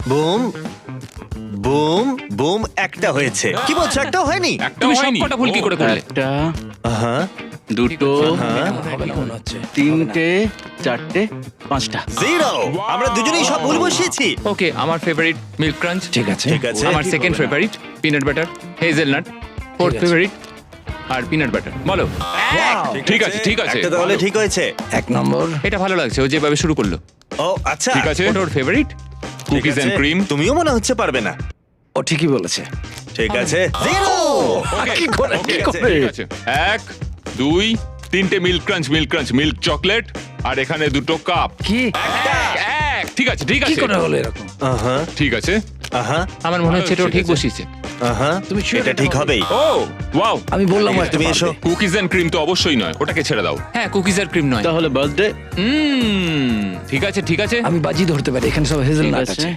Boom boom boom, একটা হয়েছে। কি বলছো, একটাও হয়নি? তুমি সবকটা ভুল কি করে করলে? একটা, হ্যাঁ দুটো, হ্যাঁ, তিনটে, চারটে, পাঁচটা। জিরো। আমরা দুজনেই সব ভুল বসিয়েছি। ওকে, আমার ফেভারিট মিল্ক ক্রাঞ্চ। ঠিক আছে। ঠিক আছে। আমার second favourite peanut butter hazelnut. Fourth favourite আর পিনাট বাটার। বলো। ঠিক আছে ঠিক আছে। একটা তাহলে ঠিক হয়েছে। 1 নম্বর। এটা ভালো লাগছে, ও যেভাবে শুরু করলো। ও আচ্ছা, ঠিক আছে। ওটা ওর ফেভারিট। ঠিক কুকিজ আছে। And cream. তুমিও মনে হচ্ছে পারবে না। ও ঠিকই বলেছে। ঠিক আছে, জিরো। কি করে ঠিক আছে, ঠিক আছে। 1 2 3টে মিল্ক ক্রাঞ্চ মিল্ক চকলেট আর এখানে দুটো কাপ। কি এক ঠিক আছে ঠিক কি আছে করে হলো এরকম? আহা ঠিক আছে। আহা আমার মনে হচ্ছে এটা ও ঠিক বসিয়েছে। আহা, তুমি sure এটা এটা ঠিক হবেই। ও ওয়াও। আমি বললাম ঠিক আছে, তুমি এসো। কুকিজ এন্ড ক্রিম তো অবশ্যই নয়, ওটাকে ছেড়ে দাও। হ্যাঁ, কুকিজ আর ক্রিম নয়। তাহলে বার্থডে। ঠিক আছে ঠিক আছে। আমি বাজি ধরতে পারি, এখানে সব হেজেলনাট আছে।